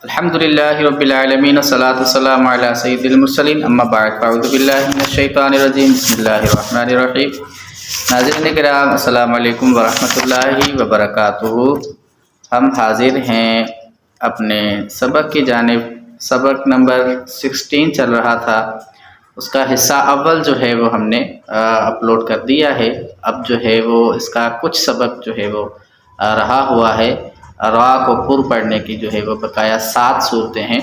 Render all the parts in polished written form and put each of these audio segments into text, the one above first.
الحمدللہ رب العالمین والصلاة والسلام علی سید المرسلین اما بعد فاعوذ باللہ من الشیطان الرجیم بسم اللہ الرحمن الرحیم۔ ناظرین کرام السلام علیکم ورحمۃ اللہ وبرکاتہ۔ ہم حاضر ہیں اپنے سبق کی جانب۔ سبق نمبر 16 چل رہا تھا، اس کا حصہ اول جو ہے وہ ہم نے اپلوڈ کر دیا ہے۔ اب جو ہے وہ اس کا کچھ سبق جو ہے وہ رہا ہوا ہے۔ را کو پر پڑھنے کی جو ہے وہ بقایا 7 صورتیں ہیں،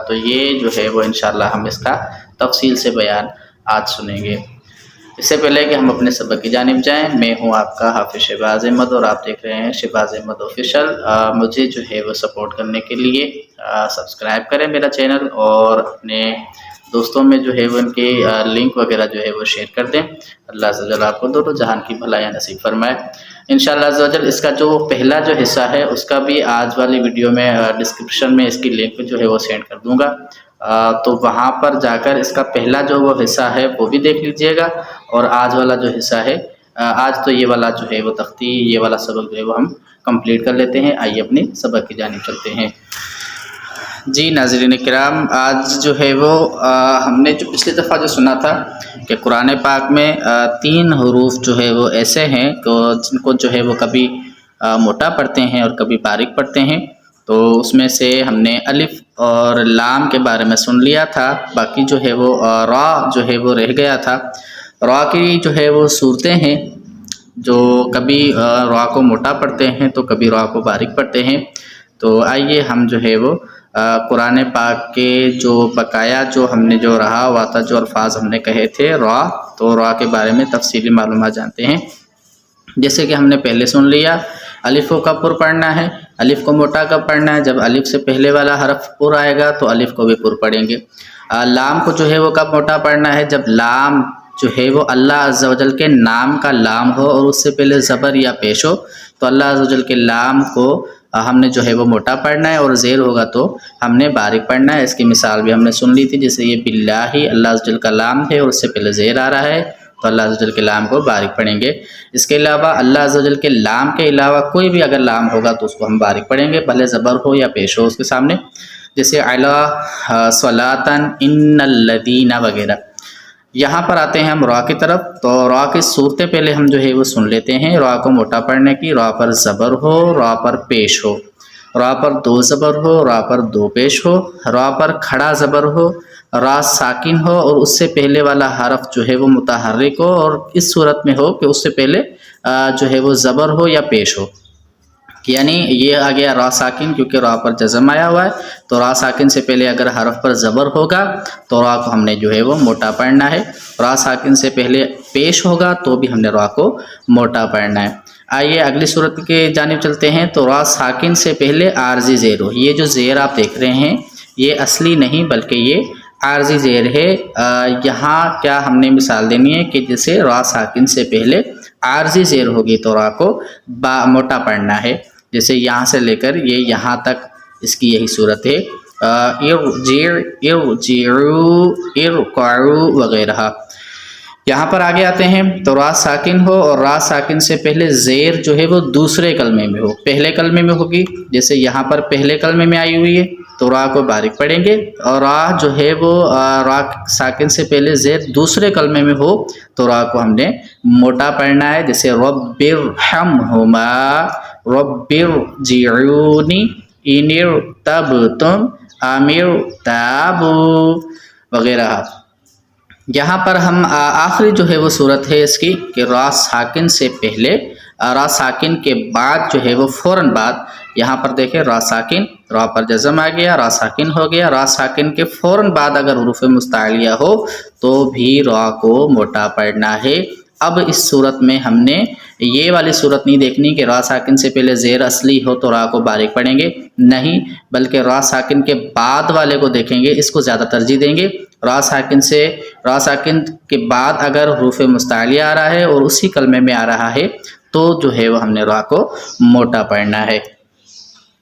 تو یہ جو ہے وہ انشاءاللہ ہم اس کا تفصیل سے بیان آج سنیں گے۔ اس سے پہلے کہ ہم اپنے سبق کی جانب جائیں، میں ہوں آپ کا حافظ شہباز احمد اور آپ دیکھ رہے ہیں شہباز احمد آفیشل۔ مجھے جو ہے وہ سپورٹ کرنے کے لیے سبسکرائب کریں میرا چینل، اور اپنے دوستوں میں جو ہے وہ ان کی لنک وغیرہ جو ہے وہ شیئر کر دیں۔ اللہ عز و جل آپ کو دونوں جہان کی بھلائیاں نصیب فرمائے انشاءاللہ عز و جل۔ اس کا جو پہلا جو حصہ ہے اس کا بھی آج والی ویڈیو میں ڈسکرپشن میں اس کی لنک جو ہے وہ سینڈ کر دوں گا، تو وہاں پر جا کر اس کا پہلا جو وہ حصہ ہے وہ بھی دیکھ لیجئے گا، اور آج والا جو حصہ ہے آج تو یہ والا جو ہے وہ تختی، یہ والا سبق جو ہے وہ ہم کمپلیٹ کر لیتے ہیں۔ آئیے اپنے سبق کی جانب چلتے ہیں۔ جی ناظرین کرام، آج جو ہے وہ ہم نے جو پچھلی دفعہ جو سنا تھا کہ قرآن پاک میں 3 حروف جو ہے وہ ایسے ہیں جن کو جو ہے وہ کبھی موٹا پڑھتے ہیں اور کبھی باریک پڑھتے ہیں، تو اس میں سے ہم نے الف اور لام کے بارے میں سن لیا تھا۔ باقی جو ہے وہ را جو ہے وہ رہ گیا تھا۔ را کی جو ہے وہ صورتیں ہیں جو کبھی را کو موٹا پڑھتے ہیں تو کبھی را کو باریک پڑھتے ہیں۔ تو آئیے ہم جو ہے وہ قرآن پاک کے جو بقایا جو ہم نے جو رہا ہوا تھا، جو الفاظ ہم نے کہے تھے را، تو را کے بارے میں تفصیلی معلومات جانتے ہیں۔ جیسے کہ ہم نے پہلے سن لیا، الف کو کب پر پڑھنا ہے، الف کو موٹا کب پڑھنا ہے، جب الف سے پہلے والا حرف پر آئے گا تو الف کو بھی پر پڑھیں گے۔ لام کو جو ہے وہ کب موٹا پڑھنا ہے، جب لام جو ہے وہ اللہ عز و جل کے نام کا لام ہو اور اس سے پہلے زبر یا پیش ہو، تو اللہ عز و جل کے لام کو ہم نے جو ہے وہ موٹا پڑھنا ہے، اور زیر ہوگا تو ہم نے باریک پڑھنا ہے۔ اس کی مثال بھی ہم نے سن لی تھی، جیسے یہ باللہ، اللہ عز و جل کا لام ہے اور اس سے پہلے زیر آ رہا ہے تو اللہ عز و جل کے لام کو باریک پڑھیں گے۔ اس کے علاوہ اللہ عز و جل کے لام کے علاوہ کوئی بھی اگر لام ہوگا تو اس کو ہم باریک پڑھیں گے، بھلے زبر ہو یا پیش ہو اس کے سامنے، جیسے علی صلاۃً ان الذین وغیرہ۔ یہاں پر آتے ہیں ہم را کی طرف، تو را کی صورتیں پہلے ہم جو ہے وہ سن لیتے ہیں۔ را کو موٹا پڑھنے کی، را پر زبر ہو، را پر پیش ہو، را پر 2 زبر ہو، را پر 2 پیش ہو، را پر کھڑا زبر ہو، را ساکن ہو اور اس سے پہلے والا حرف جو ہے وہ متحرک ہو، اور اس صورت میں ہو کہ اس سے پہلے جو ہے وہ زبر ہو یا پیش ہو۔ یعنی یہ آ گیا را ساکن، کیونکہ را پر جزم آیا ہوا ہے، تو را ساکن سے پہلے اگر حرف پر زبر ہوگا تو را کو ہم نے جو ہے وہ موٹا پڑھنا ہے، را ساکن سے پہلے پیش ہوگا تو بھی ہم نے را کو موٹا پڑھنا ہے۔ آئیے اگلی صورت کے جانب چلتے ہیں۔ تو را ساکن سے پہلے عارضی زیر ہو، یہ جو زیر آپ دیکھ رہے ہیں یہ اصلی نہیں بلکہ یہ عارضی زیر ہے۔ یہاں کیا ہم نے مثال دینی ہے کہ جیسے را ساکن سے پہلے عارضی زیر ہوگی تو را کو موٹا پڑھنا ہے، جیسے یہاں سے لے کر یہ یہاں تک اس کی یہی صورت ہے، ارجع، ارجعوا، ارکعوا وغیرہ۔ یہاں پر آگے آتے ہیں تو را ساکن ہو اور را ساکن سے پہلے زیر جو ہے وہ دوسرے کلمے میں ہو، پہلے کلمے میں ہوگی، جیسے یہاں پر پہلے کلمے میں آئی ہوئی ہے تو را کو باریک پڑھیں گے، اور را جو ہے وہ را ساکن سے پہلے زیر دوسرے کلمے میں ہو تو را کو ہم نے موٹا پڑھنا ہے، جیسے رب ارحمہما، رب ارجعونی، ان ارتبتم، ام ارتابوا وغیرہ۔ یہاں پر ہم آخری جو ہے وہ صورت ہے اس کی کہ را ساکن سے پہلے، را ساکن کے بعد جو ہے وہ فوراً بعد، یہاں پر دیکھیں را ساکن، را پر جزم آ گیا، را ساکن ہو گیا، را ساکن کے فوراً بعد اگر حروف مستعلیہ ہو تو بھی را کو موٹا پڑھنا ہے۔ اب اس صورت میں ہم نے یہ والی صورت نہیں دیکھنی کہ را ساکن سے پہلے زیر اصلی ہو تو را کو باریک پڑھیں گے، نہیں، بلکہ را ساکن کے بعد والے کو دیکھیں گے، اس کو زیادہ ترجیح دیں گے۔ را ساکن کے بعد اگر حروف مستعلیہ آ رہا ہے اور اسی کلمے میں آ رہا ہے تو جو ہے وہ ہم نے را کو موٹا پڑھنا ہے۔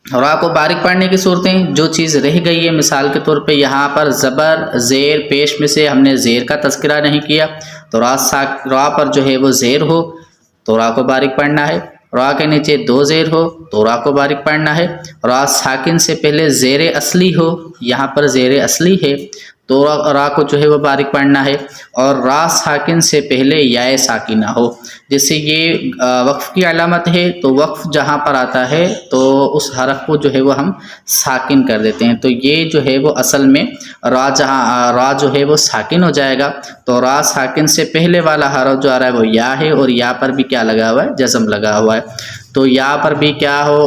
را کو باریک پڑھنے کی صورتیں، جو چیز رہ گئی ہے مثال کے طور پہ یہاں پر زبر، زیر، پیش میں سے ہم نے زیر کا تذکرہ نہیں کیا، تو را پر جو ہے وہ زیر ہو تو را کو باریک پڑھنا ہے، را کے نیچے دو زیر ہو تو را کو باریک پڑھنا ہے، را ساکن سے پہلے زیر اصلی ہو، یہاں پر زیر اصلی ہے تو را کو جو ہے وہ باریک پڑھنا ہے، اور را ساکن سے پہلے یا ساکنہ ہو، جیسے یہ وقف کی علامت ہے تو وقف جہاں پر آتا ہے تو اس حرف کو جو ہے وہ ہم ساکن کر دیتے ہیں، تو یہ جو ہے وہ اصل میں را جو ہے وہ ساکن ہو جائے گا، تو را ساکن سے پہلے والا حرف جو آ رہا ہے وہ یا ہے، اور یا پر بھی کیا لگا ہوا ہے؟ جزم لگا ہوا ہے، تو یا پر بھی کیا ہو،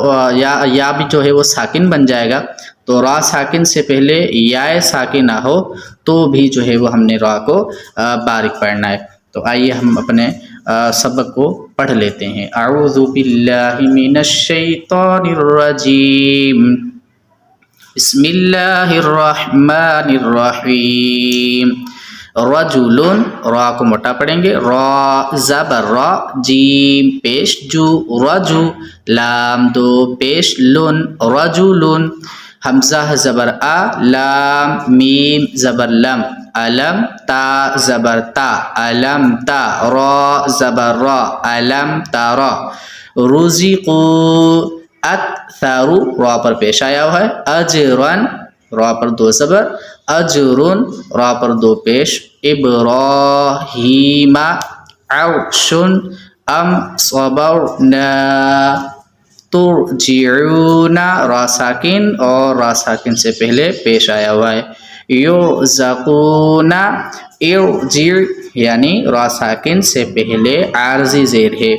یا بھی جو ہے وہ ساکن بن جائے گا، تو را ساکن سے پہلے یا ساکنہ ہو تو بھی جو ہے وہ ہم نے را کو باریک پڑھنا ہے۔ تو آئیے ہم اپنے سبق کو پڑھ لیتے ہیں۔ اعوذ باللہ من الشیطان الرجیم، بسم اللہ الرحمن الرحیم۔ رجل، را کو موٹا پڑھیں گے، را زبر را، جیم پیش جو، رجو، لام دو پیش لن، رجلن، حمزہ زبر آ، لام میم زبر لم، علم، تا زبر تا، علم تا، را زبر را، علم تارا، رزقو، اکثر، را پر پیش آیا ہوا ہے، اجرن، را پر دو زبر، اجرن، را پر دو پیش، ابراہیم، عرشن، ام صبرنا، ترجعون، را ساکن اور را ساکن سے پہلے پیش آیا ہوا ہے، یرزقون، ارجع یعنی را ساکن سے پہلے عارضی زیر ہے،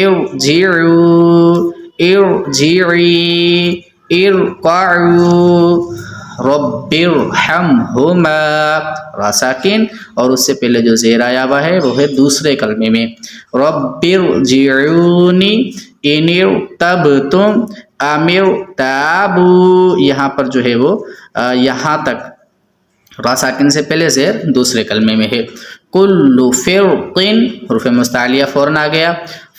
ارجعوا، ارجعی، ارقعوا، رب ارحمہما، را ساکن اور اس سے پہلے جو زیر آیا ہوا ہے وہ ہے دوسرے کلمے میں، رب ارجعونی ان ارتبتم ام ارتابوا، یہاں پر جو ہے وہ یہاں تک را ساکن سے پہلے زیر دوسرے کلمے میں ہے، کل فرق، حروف مستعلیہ فوراً آ گیا،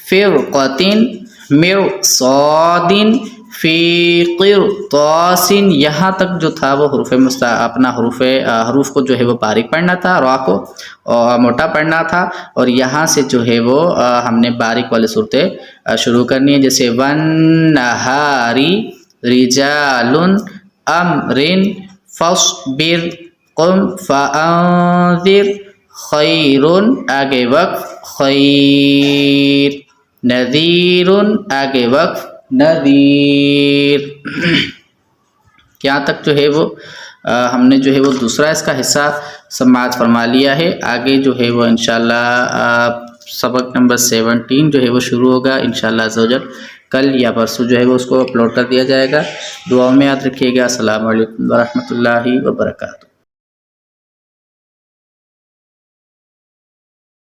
فرقۃ، مرصاد، فی قرطاس، یہاں تک جو تھا وہ اپنا حروف کو جو ہے وہ باریک پڑھنا تھا، را کو موٹا پڑھنا تھا، اور یہاں سے جو ہے وہ ہم نے باریک والی صورتیں شروع کرنی ہے، جیسے والنہاری، رجال، امر، فاصبر، قم فانذر، خیر، آگے وقف، خیر، نذیر، آگے وقف، نذیر، یہاں تک جو ہے وہ ہم نے جو ہے وہ دوسرا اس کا حصہ سماعت فرما لیا ہے۔ آگے جو ہے وہ انشاءاللہ سبق نمبر 17 جو ہے وہ شروع ہوگا انشاءاللہ عز و جل، کل یا پرسوں جو ہے وہ اس کو اپلوڈ کر دیا جائے گا۔ دعاؤں میں یاد رکھیے گا۔ السلام علیکم ورحمۃ اللہ وبرکاتہ۔